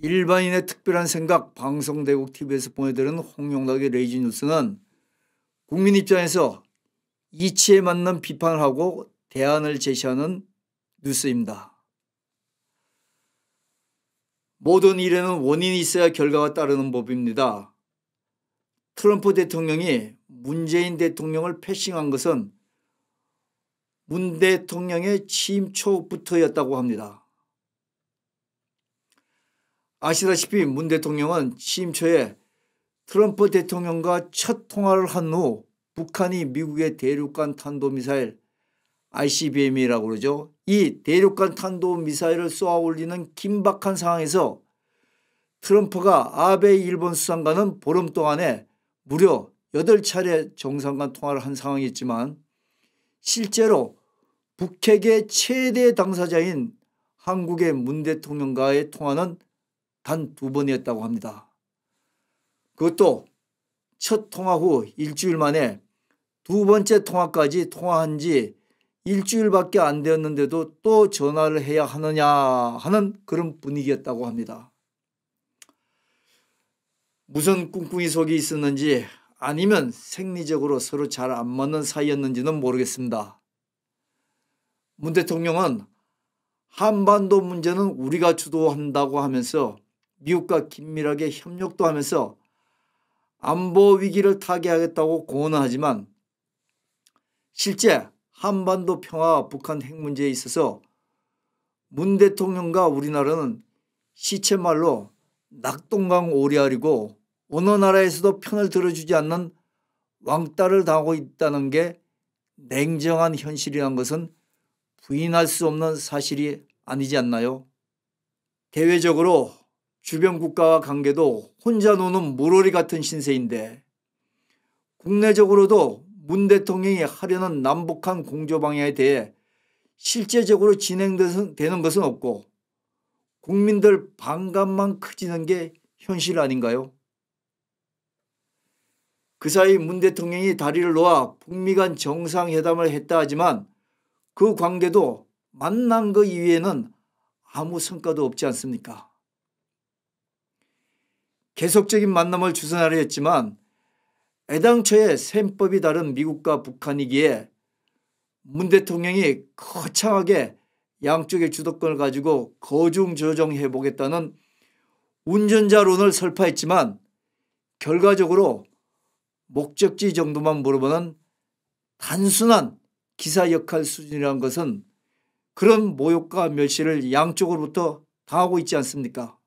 일반인의 특별한 생각 방송대국 TV에서 보내드리는 홍용락의 레이지 뉴스는 국민 입장에서 이치에 맞는 비판을 하고 대안을 제시하는 뉴스입니다. 모든 일에는 원인이 있어야 결과가 따르는 법입니다. 트럼프 대통령이 문재인 대통령을 패싱한 것은 문 대통령의 취임 초부터였다고 합니다. 아시다시피 문 대통령은 취임 초에 트럼프 대통령과 첫 통화를 한 후 북한이 미국의 대륙간 탄도미사일 ICBM이라고 그러죠. 이 대륙간 탄도미사일을 쏘아 올리는 긴박한 상황에서 트럼프가 아베 일본 수상과는 보름 동안에 무려 8차례 정상간 통화를 한 상황이었지만 실제로 북핵의 최대 당사자인 한국의 문 대통령과의 통화는 단 2번이었다고 합니다. 그것도 첫 통화 후 일주일 만에 두 번째 통화까지 통화한 지 일주일밖에 안 되었는데도 또 전화를 해야 하느냐 하는 그런 분위기였다고 합니다. 무슨 꿍꿍이 속이 있었는지 아니면 생리적으로 서로 잘 안 맞는 사이였는지는 모르겠습니다. 문 대통령은 한반도 문제는 우리가 주도한다고 하면서 미국과 긴밀하게 협력도 하면서 안보 위기를 타개하겠다고 공언은 하지만 실제 한반도 평화와 북한 핵 문제에 있어서 문 대통령과 우리나라는 시쳇말로 낙동강 오리알이고 어느 나라에서도 편을 들어주지 않는 왕따를 당하고 있다는 게 냉정한 현실이라는 것은 부인할 수 없는 사실이 아니지 않나요? 대외적으로 주변 국가와 관계도 혼자 노는 물오리 같은 신세인데 국내적으로도 문 대통령이 하려는 남북한 공조 방향에 대해 실제적으로 진행되는 것은 없고 국민들 반감만 커지는 게 현실 아닌가요? 그 사이 문 대통령이 다리를 놓아 북미 간 정상회담을 했다 하지만 그 관계도 만난 그 이외에는 아무 성과도 없지 않습니까? 계속적인 만남을 주선하려 했지만 애당초에 셈법이 다른 미국과 북한이기에 문 대통령이 거창하게 양쪽의 주도권을 가지고 거중조정해 보겠다는 운전자론을 설파했지만 결과적으로 목적지 정도만 물어보는 단순한 기사 역할 수준이라는 것은 그런 모욕과 멸시를 양쪽으로부터 당하고 있지 않습니까?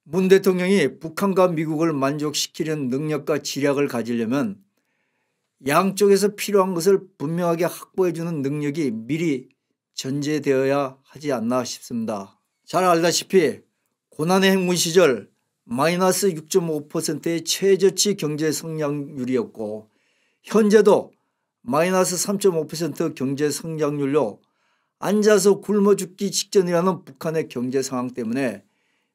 문 대통령이 북한과 미국을 만족시키려는 능력과 지략을 가지려면 양쪽에서 필요한 것을 분명하게 확보해 주는 능력이 미리 전제되어야 하지 않나 싶습니다. 잘 알다시피 고난의 행군 시절 마이너스 6.5%의 최저치 경제 성장률이었고 현재도 마이너스 3.5% 경제 성장률로 앉아서 굶어 죽기 직전이라는 북한의 경제 상황 때문에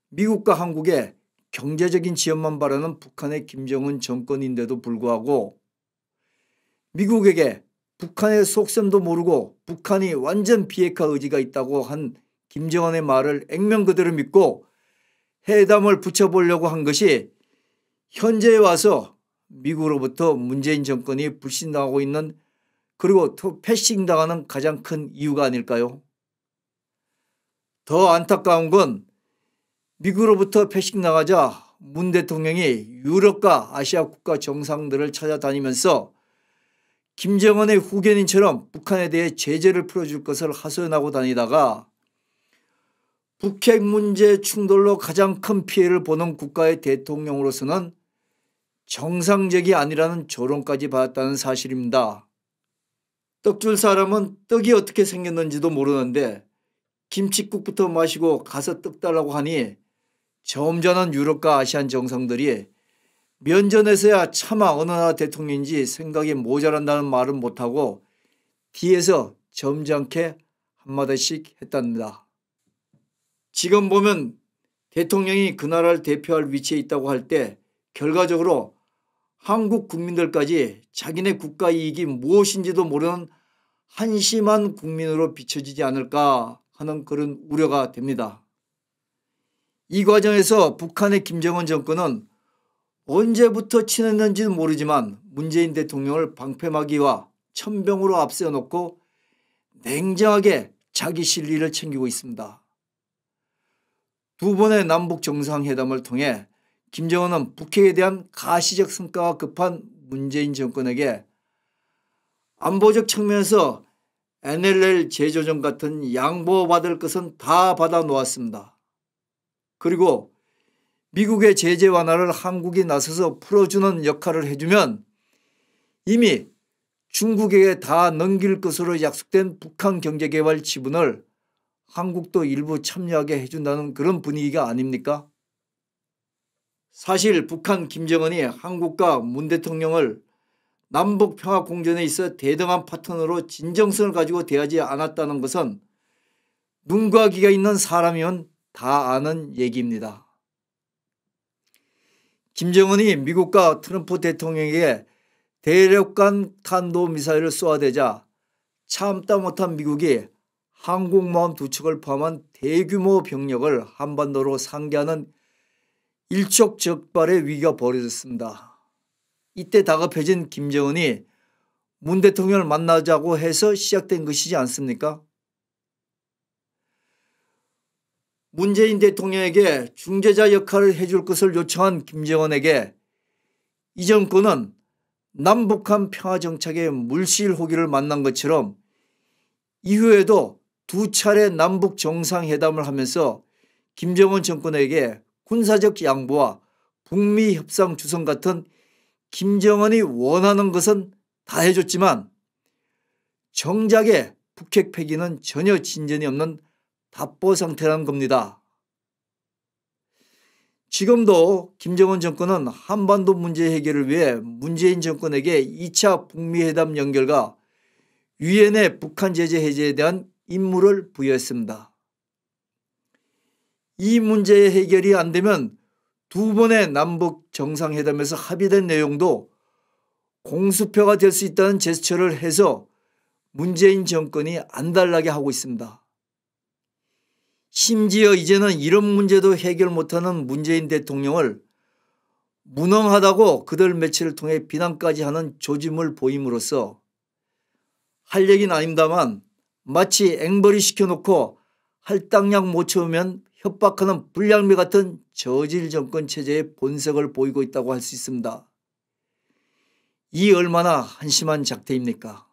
미국과 한국의 경제적인 지원만 바라는 북한의 김정은 정권인데도 불구하고 미국에게 북한의 속셈도 모르고 북한이 완전 비핵화 의지가 있다고 한 김정은의 말을 액면 그대로 믿고 회담을 붙여보려고 한 것이 현재에 와서 미국으로부터 문재인 정권이 불신당하고 있는 그리고 또 패싱당하는 가장 큰 이유가 아닐까요? 더 안타까운 건 미국으로부터 패싱당하자 문 대통령이 유럽과 아시아 국가 정상들을 찾아다니면서 김정은의 후견인처럼 북한에 대해 제재를 풀어줄 것을 하소연하고 다니다가 북핵 문제 충돌로 가장 큰 피해를 보는 국가의 대통령으로서는 정상적이 아니라는 조롱까지 받았다는 사실입니다. 떡줄 사람은 떡이 어떻게 생겼는지도 모르는데 김칫국부터 마시고 가서 떡 달라고 하니 점잖은 유럽과 아시안 정상들이 면전에서야 차마 어느 나라 대통령인지 생각이 모자란다는 말은 못하고 뒤에서 점잖게 한마디씩 했답니다. 지금 보면 대통령이 그 나라를 대표할 위치에 있다고 할 때 결과적으로 한국 국민들까지 자기네 국가 이익이 무엇인지도 모르는 한심한 국민으로 비춰지지 않을까 하는 그런 우려가 됩니다. 이 과정에서 북한의 김정은 정권은 언제부터 친했는지는 모르지만 문재인 대통령을 방패막이와 천병으로 앞세워놓고 냉정하게 자기 실리를 챙기고 있습니다. 두 번의 남북 정상회담을 통해 김정은은 북핵에 대한 가시적 성과가 급한 문재인 정권에게 안보적 측면에서 NLL 재조정 같은 양보받을 것은 다 받아 놓았습니다. 그리고 미국의 제재 완화를 한국이 나서서 풀어주는 역할을 해주면 이미 중국에게 다 넘길 것으로 약속된 북한 경제개발 지분을 한국도 일부 참여하게 해준다는 그런 분위기가 아닙니까? 사실 북한 김정은이 한국과 문 대통령을 남북 평화 공존에 있어 대등한 파트너로 진정성을 가지고 대하지 않았다는 것은 눈과 귀가 있는 사람이면 다 아는 얘기입니다. 김정은이 미국과 트럼프 대통령에게 대륙간 탄도미사일을 쏘아대자 참다 못한 미국이 항공모함 2척을 포함한 대규모 병력을 한반도로 상기하는 일촉즉발의 위기가 벌어졌습니다. 이때 다급해진 김정은이 문 대통령을 만나자고 해서 시작된 것이지 않습니까? 문재인 대통령에게 중재자 역할을 해줄 것을 요청한 김정은에게 이 정권은 남북한 평화정착의 물실호기를 만난 것처럼 이후에도 두 차례 남북 정상회담을 하면서 김정은 정권에게 군사적 양보와 북미 협상 주선 같은 김정은이 원하는 것은 다 해줬지만 정작에 북핵 폐기는 전혀 진전이 없는 답보 상태라는 겁니다. 지금도 김정은 정권은 한반도 문제 해결을 위해 문재인 정권에게 2차 북미회담 연결과 유엔의 북한 제재 해제에 대한 임무를 부여했습니다. 이 문제의 해결이 안 되면 두 번의 남북 정상회담에서 합의된 내용도 공수표가 될 수 있다는 제스처를 해서 문재인 정권이 안달나게 하고 있습니다. 심지어 이제는 이런 문제도 해결 못하는 문재인 대통령을 무능하다고 그들 매체를 통해 비난까지 하는 조짐을 보임으로써 할 얘기는 아닙니다만 마치 앵벌이 시켜놓고 할당량 못 채우면 협박하는 불량배 같은 저질 정권 체제의 본색을 보이고 있다고 할 수 있습니다. 이 얼마나 한심한 작태입니까?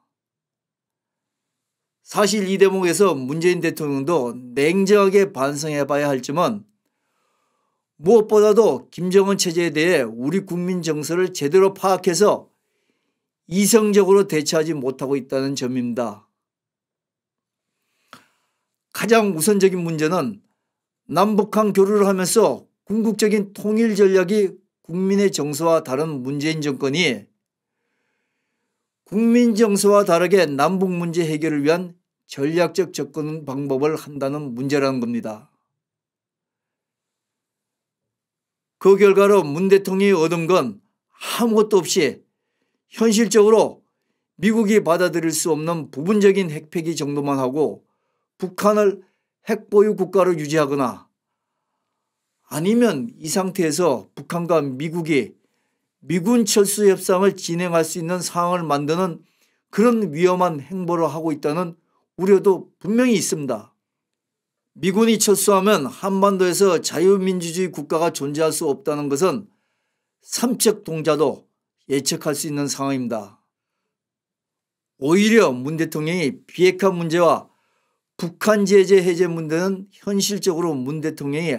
사실 이 대목에서 문재인 대통령도 냉정하게 반성해 봐야 할 점은 무엇보다도 김정은 체제에 대해 우리 국민 정서를 제대로 파악해서 이성적으로 대처하지 못하고 있다는 점입니다. 가장 우선적인 문제는 남북한 교류를 하면서 궁극적인 통일 전략이 국민의 정서와 다른 문재인 정권이 국민 정서와 다르게 남북 문제 해결을 위한 전략적 접근 방법을 한다는 문제라는 겁니다. 그 결과로 문 대통령이 얻은 건 아무것도 없이 현실적으로 미국이 받아들일 수 없는 부분적인 핵폐기 정도만 하고 북한을 핵보유 국가로 유지하거나 아니면 이 상태에서 북한과 미국이 미군 철수 협상을 진행할 수 있는 상황을 만드는 그런 위험한 행보를 하고 있다는 우려도 분명히 있습니다. 미군이 철수하면 한반도에서 자유민주주의 국가가 존재할 수 없다는 것은 삼척 동자도 예측할 수 있는 상황입니다. 오히려 문 대통령이 비핵화 문제와 북한 제재 해제 문제는 현실적으로 문 대통령이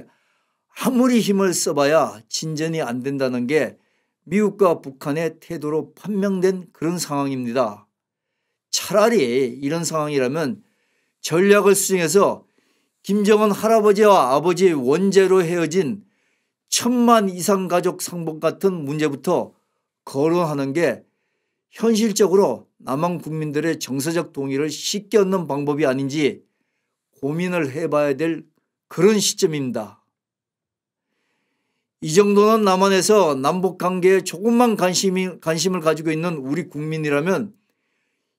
아무리 힘을 써봐야 진전이 안 된다는 게 미국과 북한의 태도로 판명된 그런 상황입니다. 차라리 이런 상황이라면 전략을 수정해서 김정은 할아버지와 아버지의 원죄로 헤어진 1000만 이상 가족 상봉 같은 문제부터 거론하는 게 현실적으로 남한 국민들의 정서적 동의를 쉽게 얻는 방법이 아닌지 고민을 해봐야 될 그런 시점입니다. 이 정도는 남한에서 남북관계에 조금만 관심을 가지고 있는 우리 국민이라면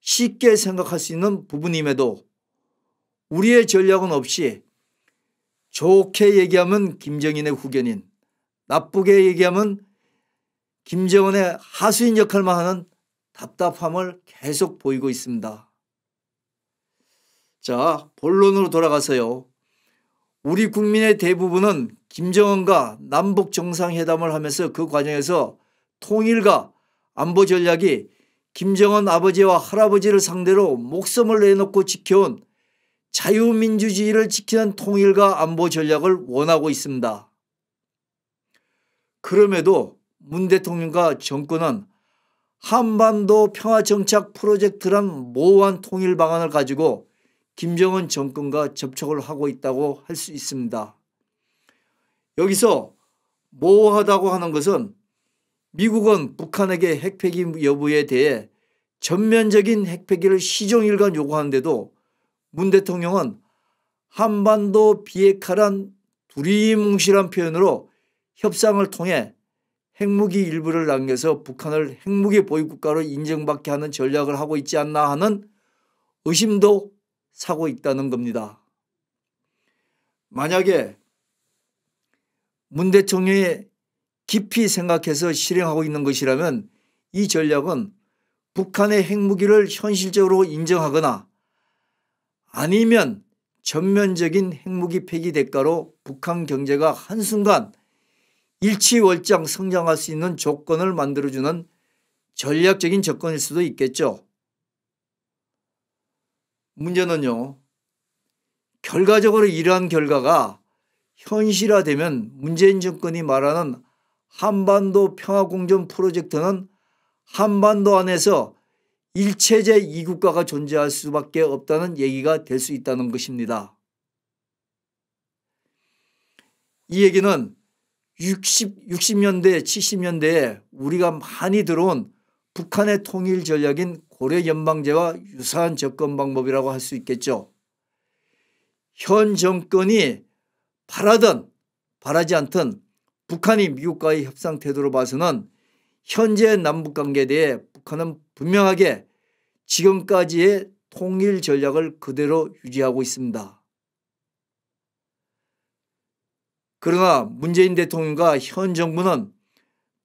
쉽게 생각할 수 있는 부분임에도 우리의 전략은 없이 좋게 얘기하면 김정인의 후견인, 나쁘게 얘기하면 김정은의 하수인 역할만 하는 답답함을 계속 보이고 있습니다. 자, 본론으로 돌아가서요. 우리 국민의 대부분은 김정은과 남북 정상회담을 하면서 그 과정에서 통일과 안보 전략이 김정은 아버지와 할아버지를 상대로 목숨을 내놓고 지켜온 자유민주주의를 지키는 통일과 안보 전략을 원하고 있습니다. 그럼에도 문 대통령과 정권은 한반도 평화정착 프로젝트란 모호한 통일 방안을 가지고 김정은 정권과 접촉을 하고 있다고 할 수 있습니다. 여기서 모호하다고 하는 것은 미국은 북한에게 핵폐기 여부에 대해 전면적인 핵폐기를 시종일관 요구하는데도 문 대통령은 한반도 비핵화란 두리뭉실한 표현으로 협상을 통해 핵무기 일부를 남겨서 북한을 핵무기 보유국가로 인정받게 하는 전략을 하고 있지 않나 하는 의심도 사고 있다는 겁니다. 만약에 문 대통령이 깊이 생각해서 실행하고 있는 것이라면 이 전략은 북한의 핵무기를 현실적으로 인정하거나 아니면 전면적인 핵무기 폐기 대가로 북한 경제가 한순간 일치월장 성장할 수 있는 조건을 만들어주는 전략적인 접근일 수도 있겠죠. 문제는요, 결과적으로 이러한 결과가 현실화되면 문재인 정권이 말하는 한반도 평화공존 프로젝트는 한반도 안에서 일체제 이국가가 존재할 수밖에 없다는 얘기가 될 수 있다는 것입니다. 이 얘기는 60년대, 70년대에 우리가 많이 들어온 북한의 통일 전략인 고려연방제와 유사한 접근 방법이라고 할 수 있겠죠. 현 정권이 바라든 바라지 않든 북한이 미국과의 협상 태도로 봐서는 현재 남북관계에 대해 북한은 분명하게 지금까지의 통일 전략을 그대로 유지하고 있습니다. 그러나 문재인 대통령과 현 정부는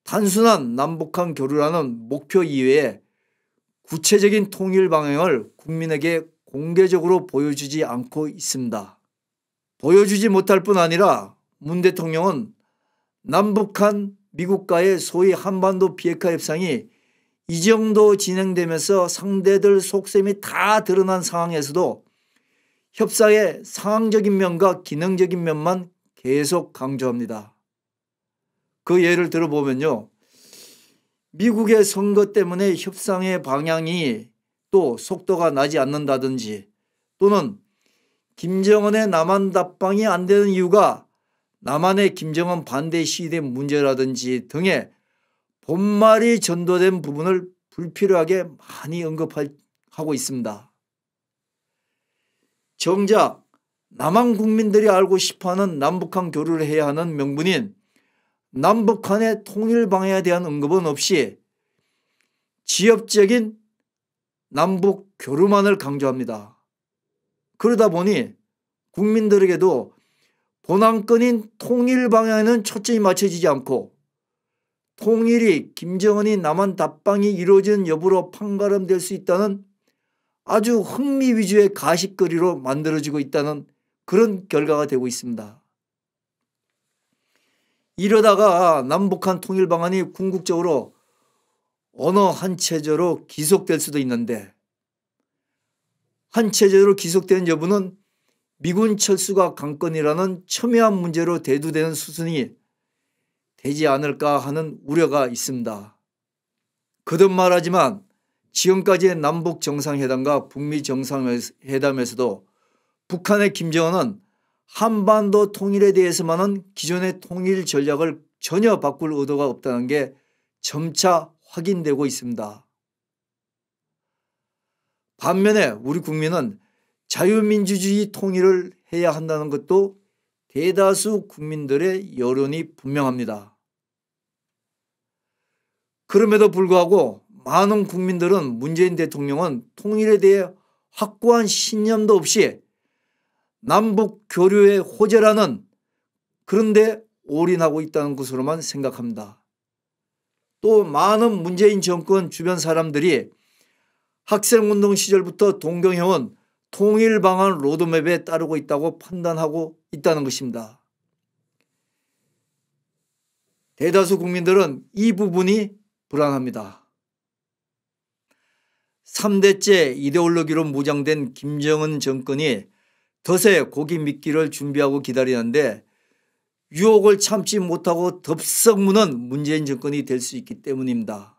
단순한 남북한 교류라는 목표 이외에 구체적인 통일 방향을 국민에게 공개적으로 보여주지 않고 있습니다. 보여주지 못할 뿐 아니라 문 대통령은 남북한 미국과의 소위 한반도 비핵화 협상이 이 정도 진행되면서 상대들 속셈이 다 드러난 상황에서도 협상의 상황적인 면과 기능적인 면만 계속 강조합니다. 그 예를 들어보면요, 미국의 선거 때문에 협상의 방향이 또 속도가 나지 않는다든지, 또는 김정은의 남한 답방이 안 되는 이유가 남한의 김정은 반대 시위대 문제라든지 등의 본말이 전도된 부분을 불필요하게 많이 언급하고 있습니다. 정작 남한 국민들이 알고 싶어하는 남북한 교류를 해야 하는 명분인 남북한의 통일 방향에 대한 언급은 없이 지역적인 남북 교류만을 강조합니다. 그러다 보니 국민들에게도 본안건인 통일 방향에는 초점이 맞춰지지 않고 통일이 김정은이 남한 답방이 이루어진 여부로 판가름될 수 있다는 아주 흥미 위주의 가십거리로 만들어지고 있다는 그런 결과가 되고 있습니다. 이러다가 남북한 통일 방안이 궁극적으로 언어 한 체제로 기속될 수도 있는데, 한 체제로 기속되는 여부는 미군 철수가 관건이라는 첨예한 문제로 대두되는 수순이 되지 않을까 하는 우려가 있습니다. 거듭 말하지만 지금까지의 남북 정상회담과 북미 정상회담에서도 북한의 김정은은 한반도 통일에 대해서만은 기존의 통일 전략을 전혀 바꿀 의도가 없다는 게 점차 확인되고 있습니다. 반면에 우리 국민은 자유민주주의 통일을 해야 한다는 것도 대다수 국민들의 여론이 분명합니다. 그럼에도 불구하고 많은 국민들은 문재인 대통령은 통일에 대해 확고한 신념도 없이 남북 교류의 호재라는 그런데 올인하고 있다는 것으로만 생각합니다. 또 많은 문재인 정권 주변 사람들이 학생운동 시절부터 동경해온 통일 방안 로드맵에 따르고 있다고 판단하고 있다는 것입니다. 대다수 국민들은 이 부분이 불안합니다. 3대째 이데올로기로 무장된 김정은 정권이 덫에 고기 미끼를 준비하고 기다리는데 유혹을 참지 못하고 덥석 무는 문재인 정권이 될 수 있기 때문입니다.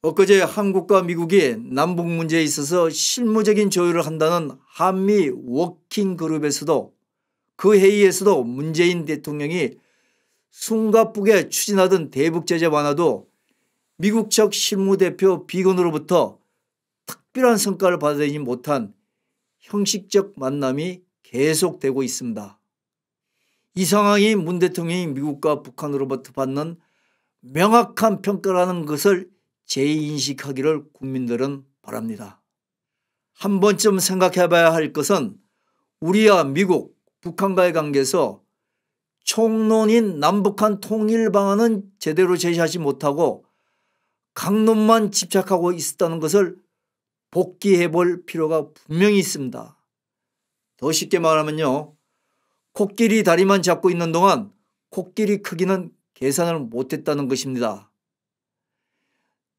엊그제 한국과 미국이 남북 문제에 있어서 실무적인 조율을 한다는 한미 워킹그룹에서도 그 회의에서도 문재인 대통령이 숨가쁘게 추진하던 대북제재 완화도 미국 측 실무대표 비건으로부터 특별한 성과를 받아내지 못한 형식적 만남이 계속되고 있습니다. 이 상황이 문 대통령이 미국과 북한으로부터 받는 명확한 평가라는 것을 재인식하기를 국민들은 바랍니다. 한 번쯤 생각해 봐야 할 것은 우리와 미국, 북한과의 관계에서 총론인 남북한 통일 방안은 제대로 제시하지 못하고 강론만 집착하고 있었다는 것을 복기해 볼 필요가 분명히 있습니다. 더 쉽게 말하면요. 코끼리 다리만 잡고 있는 동안 코끼리 크기는 계산을 못했다는 것입니다.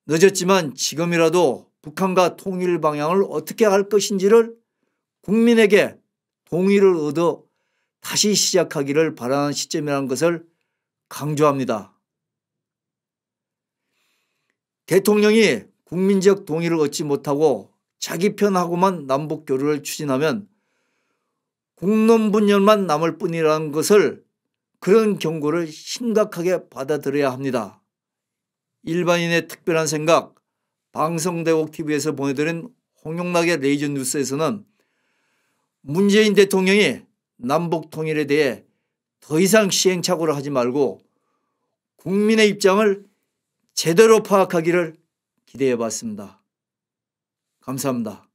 늦었지만 지금이라도 북한과 통일 방향을 어떻게 할 것인지를 국민에게 동의를 얻어 다시 시작하기를 바라는 시점이라는 것을 강조합니다. 대통령이 국민적 동의를 얻지 못하고 자기 편하고만 남북 교류를 추진하면 국론분열만 남을 뿐이라는 것을 그런 경고를 심각하게 받아들여야 합니다. 일반인의 특별한 생각, 방송대국 TV에서 보내드린 홍용락의 레이저 뉴스에서는 문재인 대통령이 남북 통일에 대해 더 이상 시행착오를 하지 말고 국민의 입장을 제대로 파악하기를 기대해 봤습니다. 감사합니다.